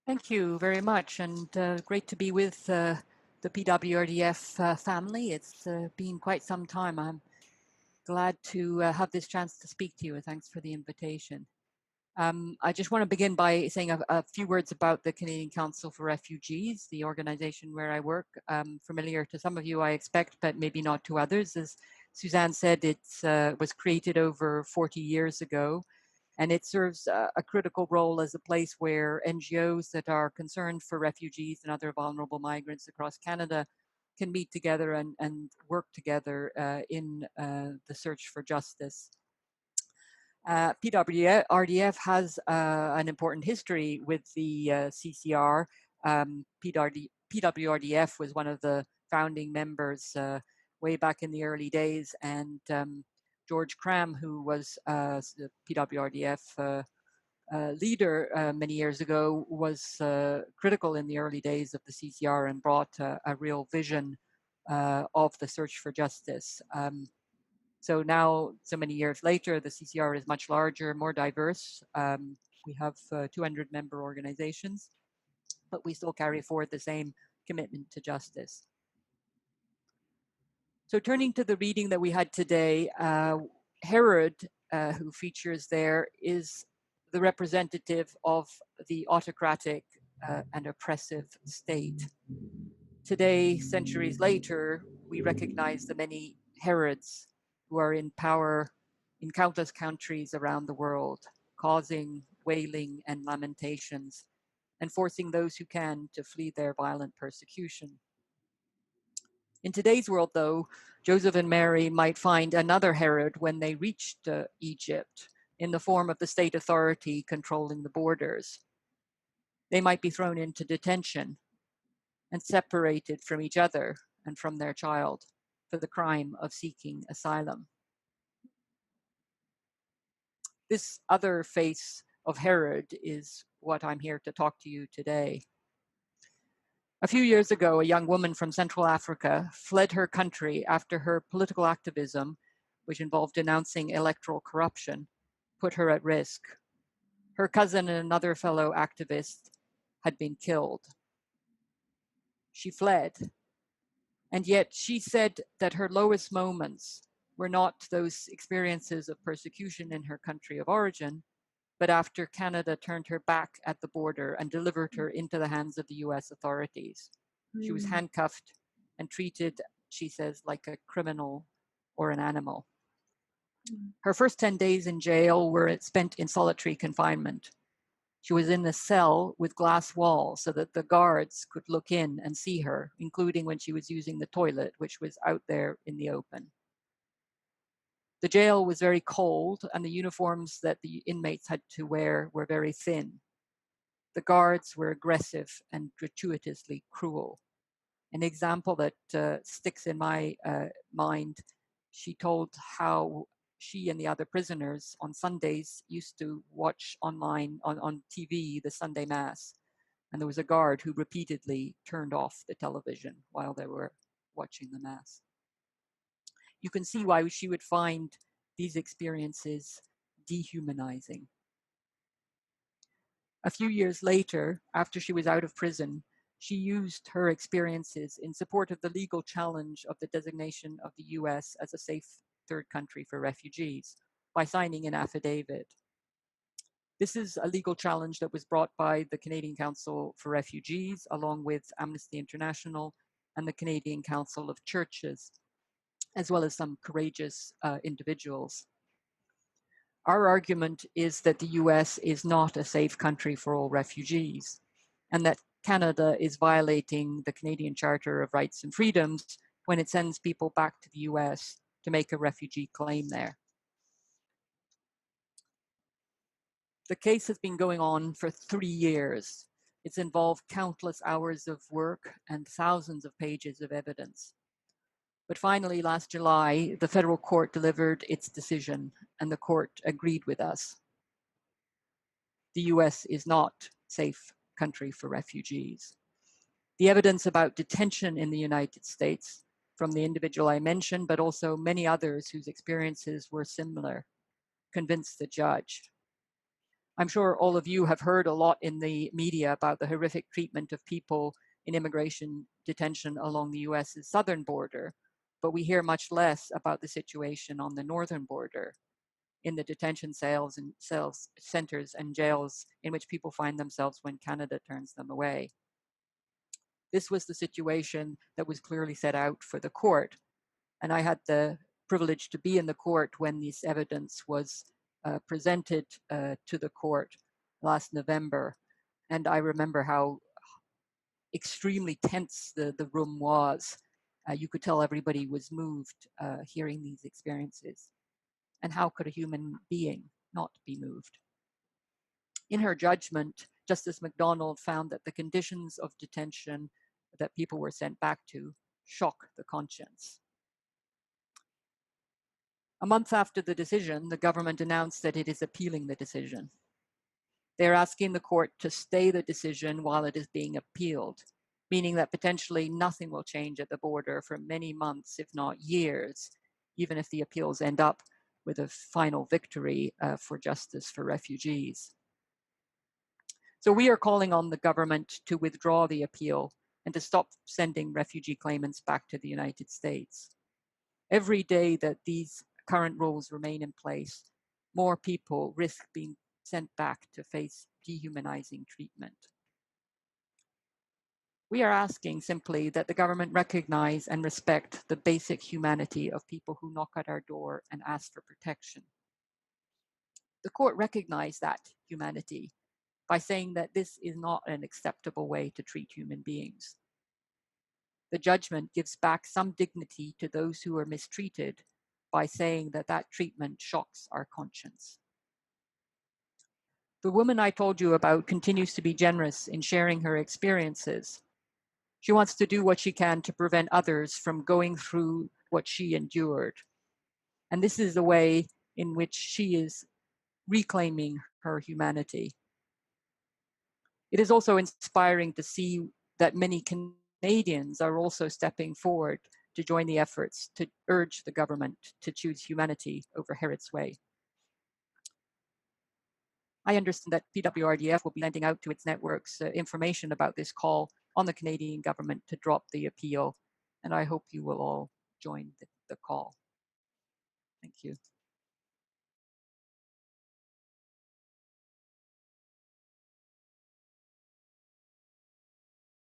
Thank you very much, and great to be with the PWRDF family. It's been quite some time. I'm glad to have this chance to speak to you, and thanks for the invitation. I just want to begin by saying a few words about the Canadian Council for Refugees, the organization where I work. Familiar to some of you, I expect, but maybe not to others. As Suzanne said, it was created over 40 years ago, and it serves a critical role as a place where NGOs that are concerned for refugees and other vulnerable migrants across Canada can meet together and work together in the search for justice. PWRDF has an important history with the CCR. PWRDF was one of the founding members way back in the early days, and George Cram, who was the PWRDF leader many years ago, was critical in the early days of the CCR and brought a real vision of the search for justice. So now, so many years later, the CCR is much larger, more diverse. We have 200 member organizations, but we still carry forward the same commitment to justice. So turning to the reading that we had today, Herod, who features there, is the representative of the autocratic and oppressive state. Today, centuries later, we recognize the many Herods who are in power in countless countries around the world, causing wailing and lamentations, and forcing those who can to flee their violent persecution. In today's world, though, Joseph and Mary might find another Herod when they reached Egypt in the form of the state authority controlling the borders. They might be thrown into detention and separated from each other and from their child for the crime of seeking asylum. This other face of Herod is what I'm here to talk to you today. A few years ago, a young woman from Central Africa fled her country after her political activism, which involved denouncing electoral corruption, put her at risk. Her cousin and another fellow activist had been killed. She fled, and yet she said that her lowest moments were not those experiences of persecution in her country of origin, but after Canada turned her back at the border and delivered her into the hands of the US authorities. She was handcuffed and treated, she says, like a criminal or an animal. Her first 10 days in jail were spent in solitary confinement. She was in a cell with glass walls so that the guards could look in and see her, including when she was using the toilet, which was out there in the open. The jail was very cold, and the uniforms that the inmates had to wear were very thin. The guards were aggressive and gratuitously cruel. An example that sticks in my mind, she told how she and the other prisoners on Sundays used to watch online on TV the Sunday Mass. And there was a guard who repeatedly turned off the television while they were watching the Mass. You can see why she would find these experiences dehumanizing. A few years later, after she was out of prison, she used her experiences in support of the legal challenge of the designation of the US as a safe third country for refugees by signing an affidavit. This is a legal challenge that was brought by the Canadian Council for Refugees, along with Amnesty International and the Canadian Council of Churches, as well as some courageous individuals. Our argument is that the US is not a safe country for all refugees, and that Canada is violating the Canadian Charter of Rights and Freedoms when it sends people back to the US to make a refugee claim there. The case has been going on for 3 years. It's involved countless hours of work and thousands of pages of evidence. But finally, last July, the federal court delivered its decision, and the court agreed with us. The US is not a safe country for refugees. The evidence about detention in the United States from the individual I mentioned, but also many others whose experiences were similar, convinced the judge. I'm sure all of you have heard a lot in the media about the horrific treatment of people in immigration detention along the US's southern border, but we hear much less about the situation on the northern border, in the detention cells and centers and jails in which people find themselves when Canada turns them away. This was the situation that was clearly set out for the court, and I had the privilege to be in the court when this evidence was presented to the court last November. And I remember how extremely tense the room was. You could tell everybody was moved hearing these experiences. And how could a human being not be moved? In her judgment, Justice MacDonald found that the conditions of detention that people were sent back to shock the conscience. A month after the decision, the government announced that it is appealing the decision. They're asking the court to stay the decision while it is being appealed, meaning that potentially nothing will change at the border for many months, if not years, even if the appeals end up with a final victory for justice for refugees. So we are calling on the government to withdraw the appeal and to stop sending refugee claimants back to the United States. Every day that these current rules remain in place, more people risk being sent back to face dehumanizing treatment. We are asking simply that the government recognize and respect the basic humanity of people who knock at our door and ask for protection. The court recognized that humanity by saying that this is not an acceptable way to treat human beings. The judgment gives back some dignity to those who are mistreated by saying that that treatment shocks our conscience. The woman I told you about continues to be generous in sharing her experiences. She wants to do what she can to prevent others from going through what she endured. And this is the way in which she is reclaiming her humanity. It is also inspiring to see that many Canadians are also stepping forward to join the efforts to urge the government to choose humanity over Herod's way. I understand that PWRDF will be sending out to its networks information about this call on the Canadian government to drop the appeal, and I hope you will all join the call. Thank you.